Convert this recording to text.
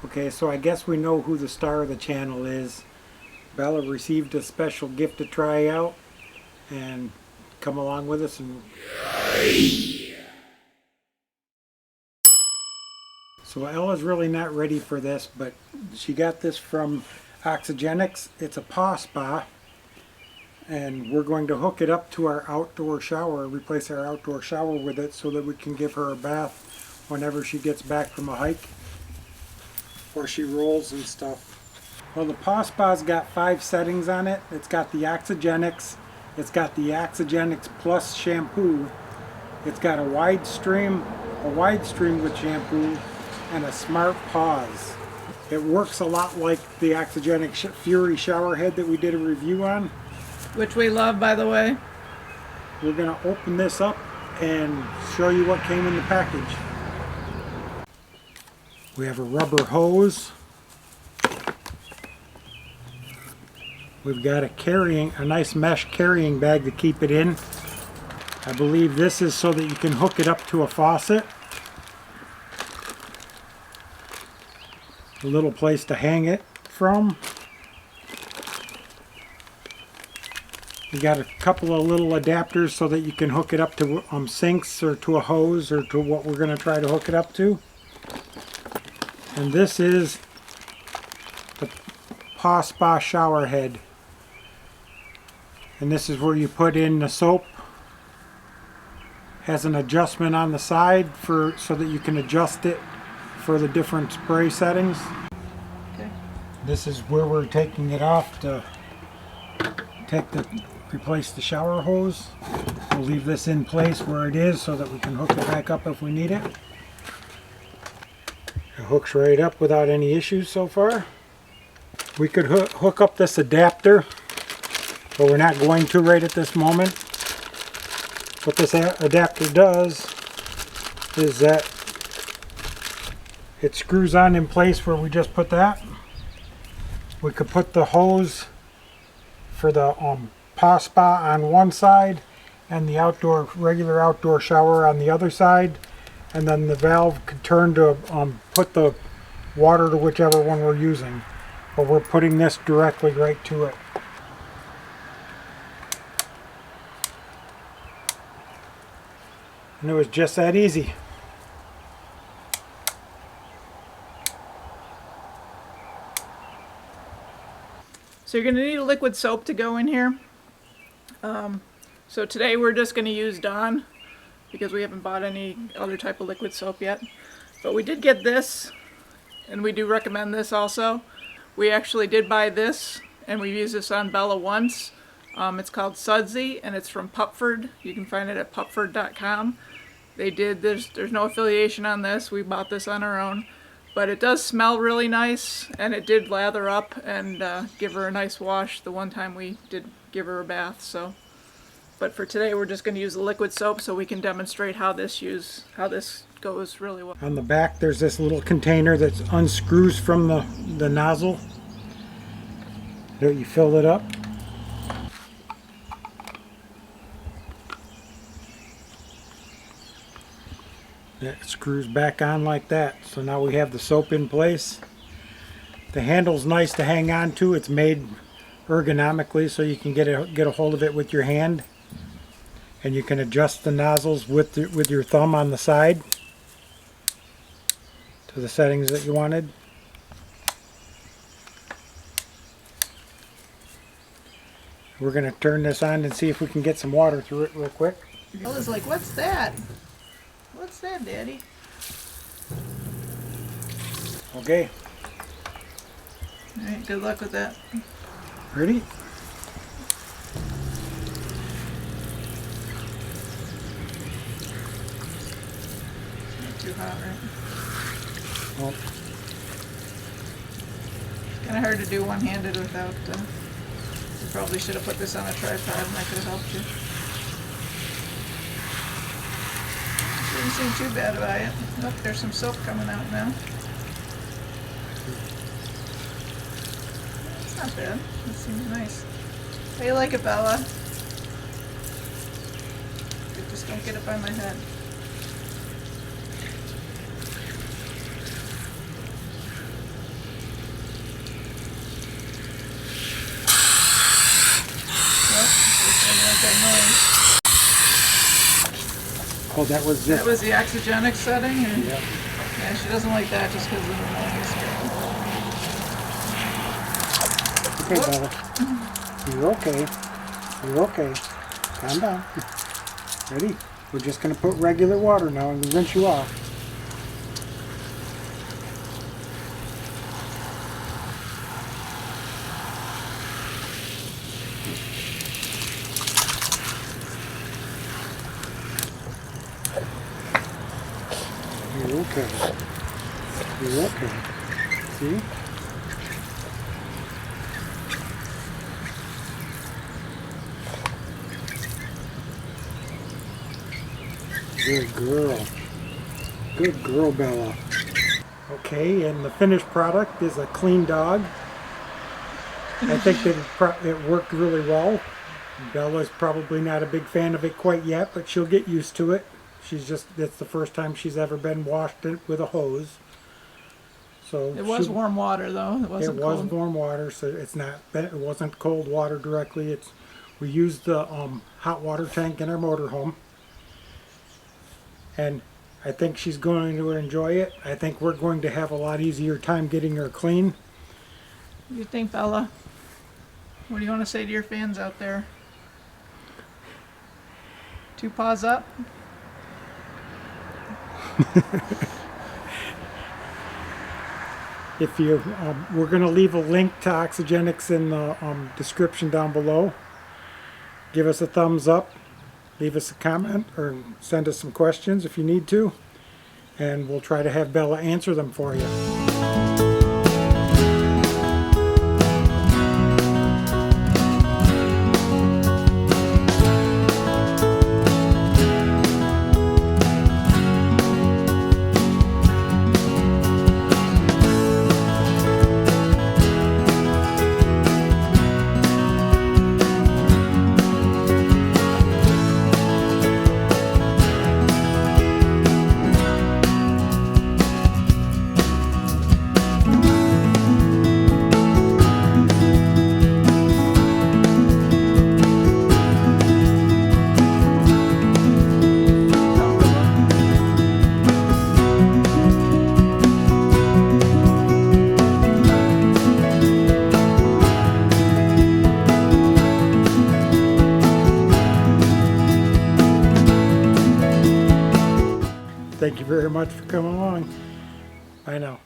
Okay, so I guess we know who the star of the channel is. Bella received a special gift to try out, and come along with us. And so Ella's really not ready for this, but she got this from Oxygenics. It's a Paw Spa, and we're going to hook it up to our outdoor shower, replace our outdoor shower with it so that we can give her a bath whenever she gets back from a hike or she rolls and stuff. Well, the Paw Spa's got 5 settings on it. It's got the Oxygenics, it's got the Oxygenics Plus shampoo, it's got a wide stream with shampoo, and a smart Paws. It works a lot like the Oxygenics Fury shower head that we did a review on, which we love, by the way. We're going to open this up and show you what came in the package. We have a rubber hose. We've got a nice mesh carrying bag to keep it in. I believe this is so that you can hook it up to a faucet. A little place to hang it from. You got a couple of little adapters so that you can hook it up to sinks or to a hose or to what we're going to try to hook it up to. And this is the Paw Spa shower head. And this is where you put in the soap. Has an adjustment on the side so that you can adjust it for the different spray settings. Okay. This is where we're taking it off to replace the shower hose. We'll leave this in place where it is so that we can hook it back up if we need it. It hooks right up without any issues so far. We could hook up this adapter, but we're not going to right at this moment. What this adapter does is that it screws on in place where we just put that. We could put the hose for the Paw Spa on one side and the regular outdoor shower on the other side, and then the valve could turn to put the water to whichever one we're using. But we're putting this directly right to it. And it was just that easy. So you're going to need a liquid soap to go in here. So today we're just going to use Dawn because we haven't bought any other type of liquid soap yet. But we did get this, and we do recommend this also. We actually did buy this, and we've used this on Bella once. It's called Sudsy, and it's from Pupford. You can find it at pupford.com. There's no affiliation on this. We bought this on our own. But it does smell really nice, and it did lather up and give her a nice wash the one time we did give her a bath. But for today we're just going to use the liquid soap so we can demonstrate how this goes really well. On the back there's this little container that unscrews from the nozzle. There, you fill it up. That screws back on like that. So now we have the soap in place. The handle's nice to hang on to. It's made ergonomically so you can get a hold of it with your hand. And you can adjust the nozzles with your thumb on the side to the settings that you wanted. We're going to turn this on and see if we can get some water through it real quick. Bella's like, what's that? What's that, Daddy? Okay. Alright, good luck with that. Ready? Not too hot, right? Well, It's kind of hard to do one-handed without... you probably should have put this on a tripod and I could have helped you. Didn't seem too bad about it. Look, there's some soap coming out now. It's not bad. It seems nice. How you like it, Bella? Just don't get up on my head. Oh, that was That just. was the Oxygenics setting? Or? Yep. Yeah, she doesn't like that just because of the noise. Okay, Bella. You're okay. You're okay. Calm down. Ready? We're just going to put regular water now and rinse you off. You're okay. You're okay. See? Good girl. Good girl, Bella. Okay, and the finished product is a clean dog. I think that it worked really well. Bella's probably not a big fan of it quite yet, but she'll get used to it. It's the first time she's ever been washed with a hose. So It was warm water though. It wasn't cold. It was warm water, so it wasn't cold water directly. We used the hot water tank in our motorhome. And I think she's going to enjoy it. I think we're going to have a lot easier time getting her clean. What do you think, Bella? What do you want to say to your fans out there? 2 paws up? We're going to leave a link to Oxygenics in the description down below. Give us a thumbs up. Leave us a comment or send us some questions if you need to, and we'll try to have Bella answer them for you. Thank you very much for coming along. Bye now.